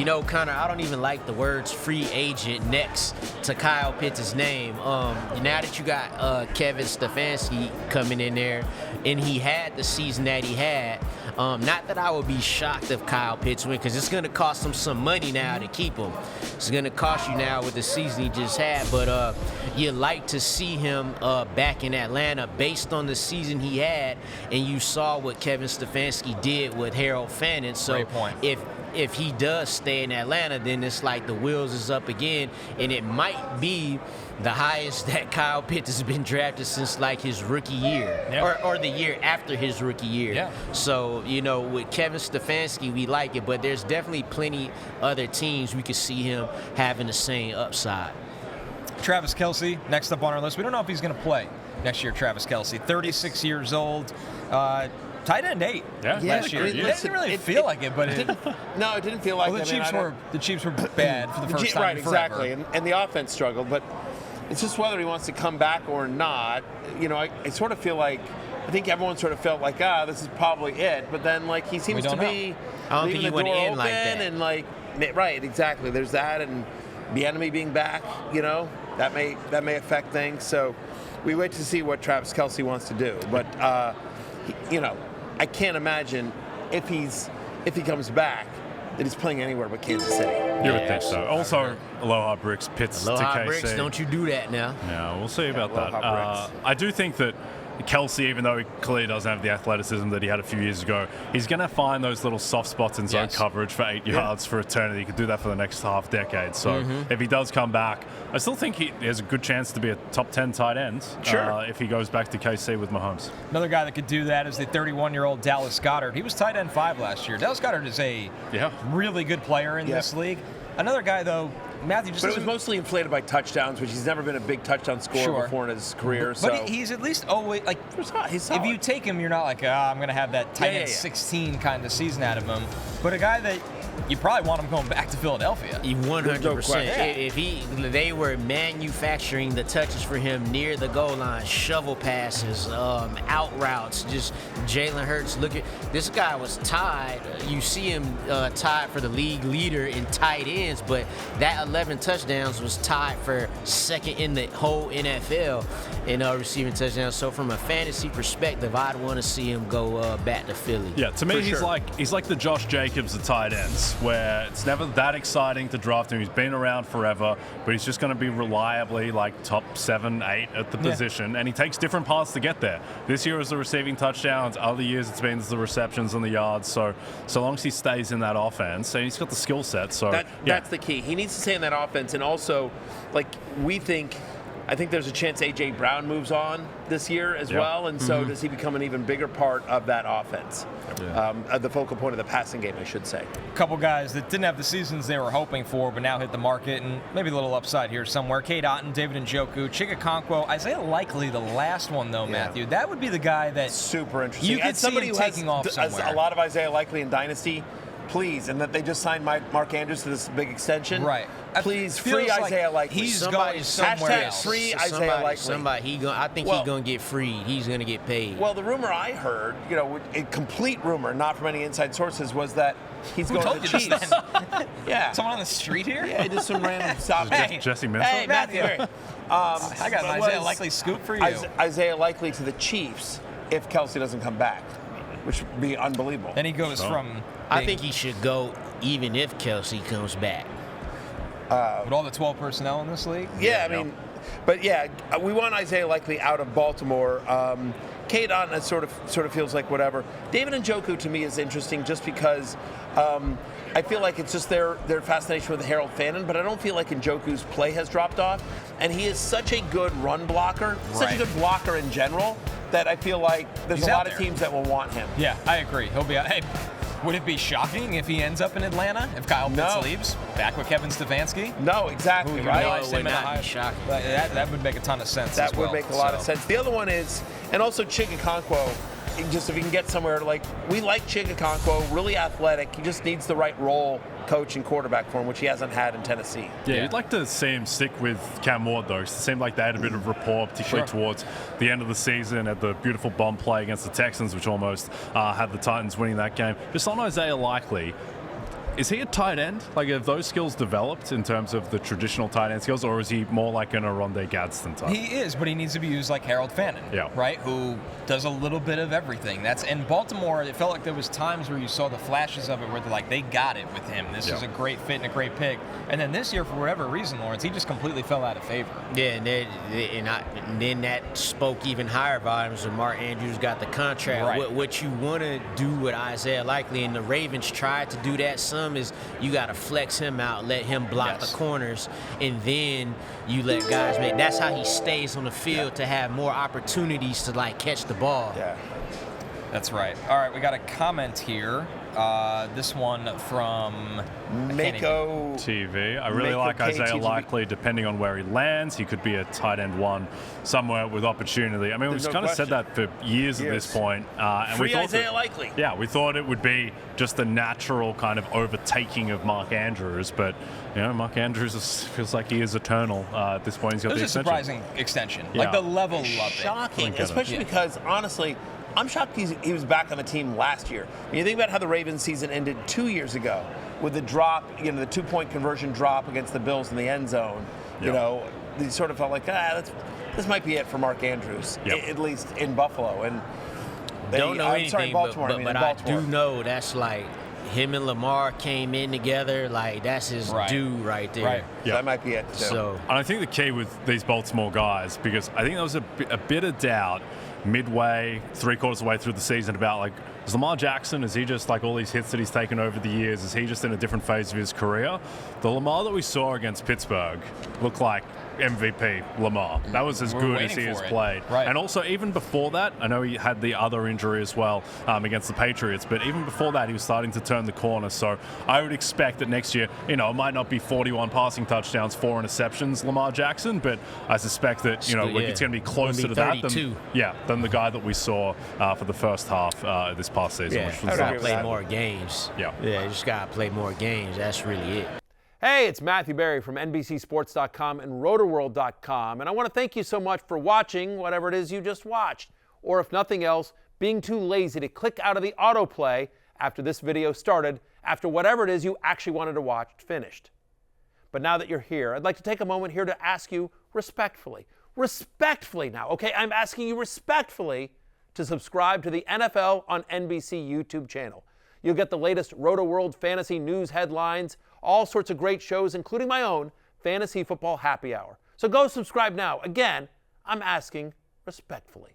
Connor, I don't even like the words free agent next to Kyle Pitts' name. Now that you got Kevin Stefanski coming in there, and he had the season that he had, not that I would be shocked if Kyle Pitts win, because it's going to cost him some money now to keep him. It's going to cost you now with the season he just had, but you like to see him back in Atlanta based on the season he had, and you saw what Kevin Stefanski did with Harold Fannin. So if he does stay in Atlanta, then it's like the wheels is up again, and it might be the highest that Kyle Pitts has been drafted since like his rookie year, or the year after his rookie year. Yeah. So, with Kevin Stefanski, we like it, but there's definitely plenty other teams we could see him having the same upside. Travis Kelce, next up on our list. We don't know if he's going to play next year, Travis Kelce. 36 years old. Tight end 8 last year. It didn't really feel like it, but it didn't feel like it. The Chiefs were bad for the first time right, in forever. Exactly, and the offense struggled, but it's just whether he wants to come back or not. I sort of feel like, I think everyone sort of felt like, this is probably it, but then he seems to be leaving the door open like that. And right, exactly. There's that, and the enemy being back, that may affect things. So we wait to see what Travis Kelce wants to do, but I can't imagine if he comes back that he's playing anywhere but Kansas City. You would think so. Also, Aloha Bricks, Pitts to KC. Aloha Bricks, don't you do that now. Yeah, we'll see about that. I do think that Kelce, even though he clearly doesn't have the athleticism that he had a few years ago, he's going to find those little soft spots in zone coverage for 8 yards for eternity. He could do that for the next half decade. So if he does come back, I still think he has a good chance to be a top 10 tight end if he goes back to KC with Mahomes. Another guy that could do that is the 31-year-old Dallas Goedert. He was tight end 5 last year. Dallas Goedert is a really good player in this league. Another guy, though, Matthew just. But it was mostly inflated by touchdowns, which he's never been a big touchdown scorer before in his career. But he's at least always he's solid. If you take him, you're not like, I'm going to have that tight end 16 kind of season out of him. But a guy that you probably want him going back to Philadelphia. 100%. If they were manufacturing the touches for him near the goal line, shovel passes, out routes, just Jalen Hurts. This guy was tied. You see him tied for the league leader in tight ends, but that 11 touchdowns was tied for second in the whole NFL in receiving touchdowns. So from a fantasy perspective, I'd want to see him go back to Philly. Yeah, to me, he's like the Josh Jacobs of tight ends, where it's never that exciting to draft him. He's been around forever, but he's just going to be reliably top 7, 8 at the position, and he takes different paths to get there. This year is the receiving touchdowns. Other years it's been the receptions and the yards. So long as he stays in that offense, and he's got the skill set. So that's the key. He needs to stay in that offense, and also, I think there's a chance A.J. Brown moves on this year as well, and so does he become an even bigger part of that offense, the focal point of the passing game, I should say. A couple guys that didn't have the seasons they were hoping for, but now hit the market, and maybe a little upside here somewhere. Cade Otton, David Njoku, Chigakonkwo, Isaiah Likely, the last one, though, Matthew. That would be the guy that super interesting. You could see him taking off somewhere. A lot of Isaiah Likely in Dynasty. Please, and that they just signed Mark Andrews to this big extension. Right. Please, free Isaiah Likely. He's going somewhere else. Free Isaiah Likely. I think he's going to get freed. He's going to get paid. Well, the rumor I heard, a complete rumor, not from any inside sources, was that he's going to the Chiefs. Yeah. Someone on the street here? Yeah, just some random stop. Jesse Minson? Hey, Matthew. I got an Isaiah Likely scoop for you. Isaiah Likely to the Chiefs if Kelce doesn't come back, which would be unbelievable. Then he goes from... I think he should go even if Kelce comes back. With all the 12 personnel in this league? Yeah, but we want Isaiah Likely out of Baltimore. Cade Otton sort of feels like whatever. David Njoku to me is interesting just because I feel like it's just their fascination with Harold Fannin, but I don't feel like Njoku's play has dropped off. And he is such a good run blocker, such a good blocker in general, that I feel like there's a lot of teams that will want him. Yeah, I agree. He'll be out. Hey, would it be shocking if he ends up in Atlanta? If Kyle Pitts leaves? Back with Kevin Stefanski? No, exactly. Right? No, it would not be shocking. That would make a ton of sense. That would make a lot of sense. The other one is, and also Chigakonkwo, just if he can get somewhere, we like Chigakonkwo, really athletic. He just needs the right role, coach and quarterback for him, which he hasn't had in Tennessee. Yeah, you'd like to see him stick with Cam Ward, though. It seemed like they had a bit of rapport, particularly towards the end of the season at the beautiful bomb play against the Texans, which almost had the Titans winning that game. Just on Isaiah Likely, Is he a tight end? Like, have those skills developed in terms of the traditional tight end skills, or is he more like an Aronde Gadsden type? He is, but he needs to be used like Harold Fannin, right? Who does a little bit of everything. That's in Baltimore. It felt like there was times where you saw the flashes of it, where they're like, they got it with him. This is a great fit and a great pick. And then this year, for whatever reason, Lawrence, he just completely fell out of favor. Yeah, and then that spoke even higher volumes when Mark Andrews got the contract. Right. What you want to do with Isaiah Likely, and the Ravens tried to do that some, is you got to flex him out, let him block the corners, and then you let guys make. That's how he stays on the field to have more opportunities to like catch the ball. Yeah. That's right. All right, we got a comment here. This one from Mako TV. I really like KTV. Isaiah Likely. Depending on where he lands, he could be a tight end one somewhere with opportunity. I mean, we've kind of said that for years at this point. And Free we thought Isaiah Likely. Yeah, we thought it would be just the natural kind of overtaking of Mark Andrews, but Mark Andrews feels like he is eternal at this point. He's got it the was a extension. surprising extension. Like the level of it. Shocking, especially because honestly, I'm shocked he was back on the team last year. When you think about how the Ravens season ended 2 years ago with the drop, the 2-point conversion drop against the Bills in the end zone, you sort of felt like, this might be it for Mark Andrews, at least in Buffalo. And Don't know anything, Baltimore. but I do know that's like him and Lamar came in together. Like, that's his dude right there. Right. Yeah. That might be it, too. So, and I think the key with these Baltimore guys, because I think there was a bit of doubt midway, 3/4 of the way through the season about, like, is Lamar Jackson, is he just like all these hits that he's taken over the years, is he just in a different phase of his career? The Lamar that we saw against Pittsburgh looked like MVP Lamar. That was as good as he has played. Right. And also, even before that, I know he had the other injury as well against the Patriots, but even before that, he was starting to turn the corner. So I would expect that next year, it might not be 41 passing touchdowns, 4 interceptions, Lamar Jackson, but I suspect that, it's going to be closer to that than the guy that we saw for the first half of this past season. which was got to play more games. Yeah, you just got to play more games. That's really it. Hey, it's Matthew Berry from NBCSports.com and RotoWorld.com, and I want to thank you so much for watching whatever it is you just watched, or if nothing else, being too lazy to click out of the autoplay after this video started, after whatever it is you actually wanted to watch finished. But now that you're here, I'd like to take a moment here to ask you respectfully now, okay? I'm asking you respectfully to subscribe to the NFL on NBC YouTube channel. You'll get the latest RotoWorld fantasy news headlines, all sorts of great shows, including my own Fantasy Football Happy Hour. So go subscribe now. Again, I'm asking respectfully.